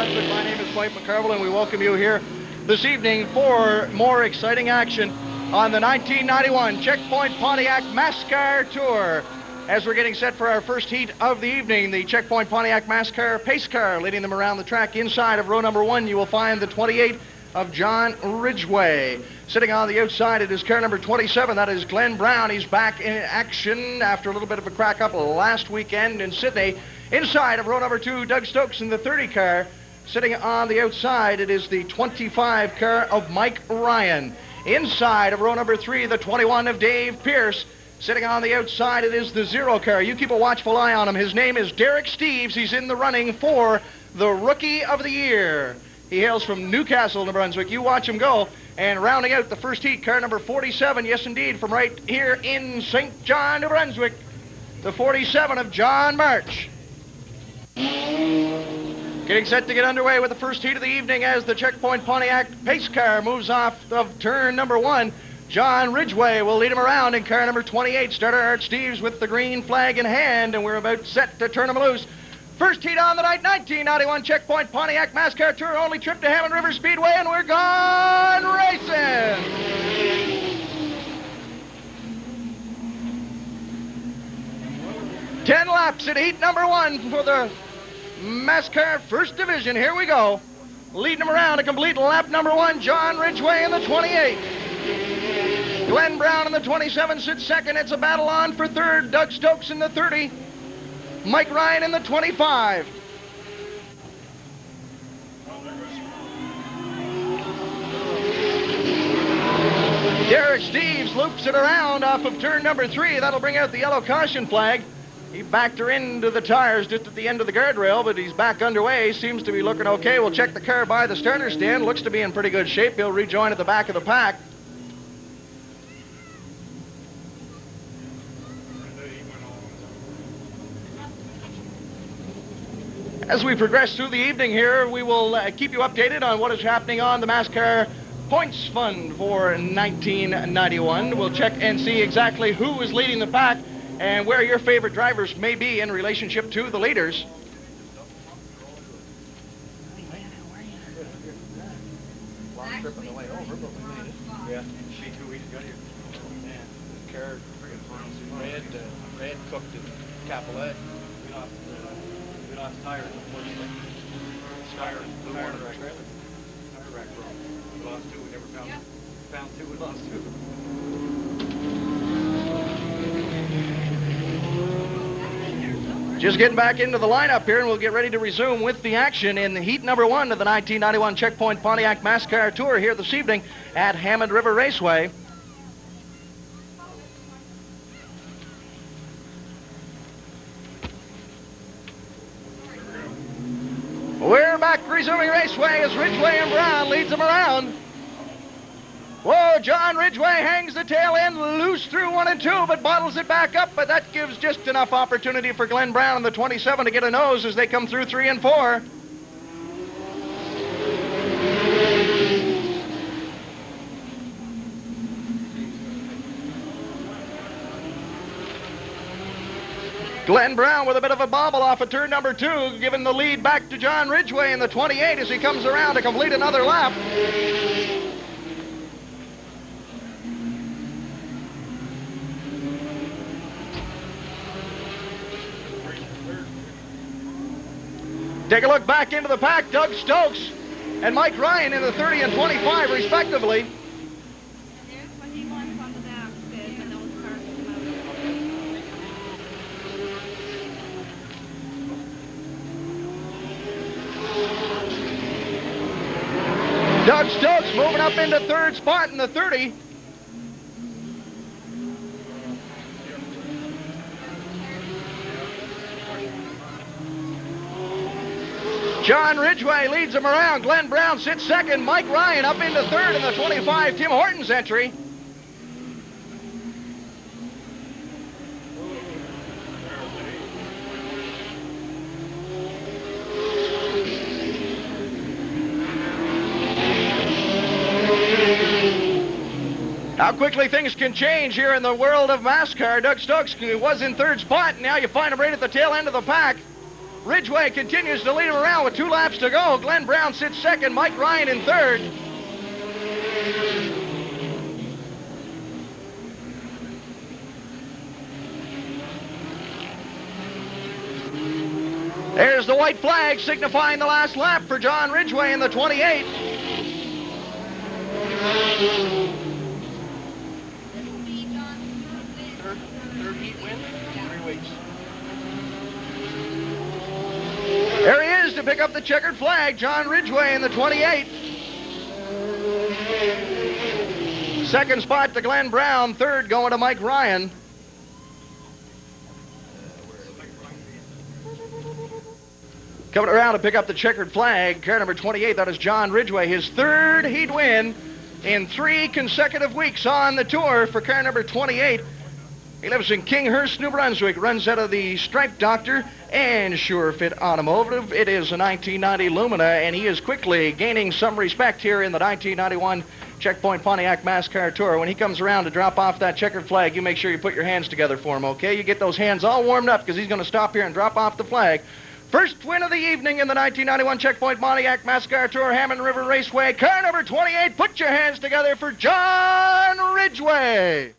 Brunswick. My name is Mike McCarville, and we welcome you here this evening for more exciting action on the 1991 Checkpoint Pontiac MASCAR Tour. As we're getting set for our first heat of the evening, the Checkpoint Pontiac MASCAR pace car leading them around the track. Inside of row number 1, you will find the 28 of John Ridgway. Sitting on the outside, it is car number 27. That is Glenn Brown. He's back in action after a little bit of a crack up last weekend in Sydney. Inside of row number 2, Doug Stokes in the 30 car. Sitting on the outside, it is the 25 car of Mike Ryan. Inside of row number 3, the 21 of Dave Pierce. Sitting on the outside, it is the 0 car. You keep a watchful eye on him. His name is Derek Steeves. He's in the running for the Rookie of the Year. He hails from Newcastle, New Brunswick. You watch him go. And rounding out the first heat, car number 47, yes indeed, from right here in St. John, New Brunswick, the 47 of John March. Getting set to get underway with the first heat of the evening as the Checkpoint Pontiac pace car moves off of turn number 1. John Ridgway will lead him around in car number 28. Starter Art Steeves with the green flag in hand, and we're about set to turn him loose. First heat on the night, 1991 Checkpoint Pontiac MASCAR Tour, only trip to Hammond River Speedway, and we're gone racing! 10 laps in heat number 1 for the MASCAR First Division. Here we go. Leading them around to complete lap number 1, John Ridgway in the 28. Glenn Brown in the 27 sits second. It's a battle on for third. Doug Stokes in the 30. Mike Ryan in the 25. Derek Steeves loops it around off of turn number 3. That'll bring out the yellow caution flag. He backed her into the tires just at the end of the guardrail, but he's back underway. Seems to be looking okay. We'll check the car by the starter stand. Looks to be in pretty good shape. He'll rejoin at the back of the pack. As we progress through the evening here, we will keep you updated on what is happening on the MASCAR Points Fund for 1991. We'll check and see exactly who is leading the pack and where your favorite drivers may be in relationship to the leaders. Long trip on the way over, but we made it. Yeah, me too. We got here. Man, the car, red cooked in Capillet. We lost tires, unfortunately. Tire rack broke. We lost 2. We never found 2. We lost 2. Just getting back into the lineup here, and we'll get ready to resume with the action in heat number 1 of the 1991 Checkpoint Pontiac MASCAR Tour here this evening at Hammond River Raceway. We're back resuming Raceway as Ridgway and Brown leads them around. Whoa, John Ridgway hangs the tail end loose through 1 and 2, but bottles it back up, but that gives just enough opportunity for Glenn Brown and the 27 to get a nose as they come through 3 and 4. Glenn Brown with a bit of a bobble off of turn number 2, giving the lead back to John Ridgway in the 28 as he comes around to complete another lap. Take a look back into the pack. Doug Stokes and Mike Ryan in the 30 and 25 respectively. Doug Stokes moving up into third spot in the 30. John Ridgway leads him around. Glenn Brown sits second. Mike Ryan up into third in the 25. Tim Horton's entry. How quickly things can change here in the world of MASCAR. Doug Stokes was in third spot, and now you find him right at the tail end of the pack. Ridgway continues to lead him around with 2 laps to go. Glenn Brown sits second, Mike Ryan in third. There's the white flag signifying the last lap for John Ridgway in the 28. Third heat win, 3 weeks. There he is to pick up the checkered flag, John Ridgway in the 28. Second spot to Glenn Brown, third going to Mike Ryan. Coming around to pick up the checkered flag, car number 28, that is John Ridgway, his third heat win in 3 consecutive weeks on the tour for car number 28. He lives in Kinghurst, New Brunswick, runs out of the Stripe Doctor and Sure Fit Automotive. It is a 1990 Lumina, and he is quickly gaining some respect here in the 1991 Checkpoint Pontiac MASCAR Tour. When he comes around to drop off that checkered flag, you make sure you put your hands together for him, okay? You get those hands all warmed up because he's going to stop here and drop off the flag. First win of the evening in the 1991 Checkpoint Pontiac MASCAR Tour, Hammond River Raceway. Car number 28, put your hands together for John Ridgway.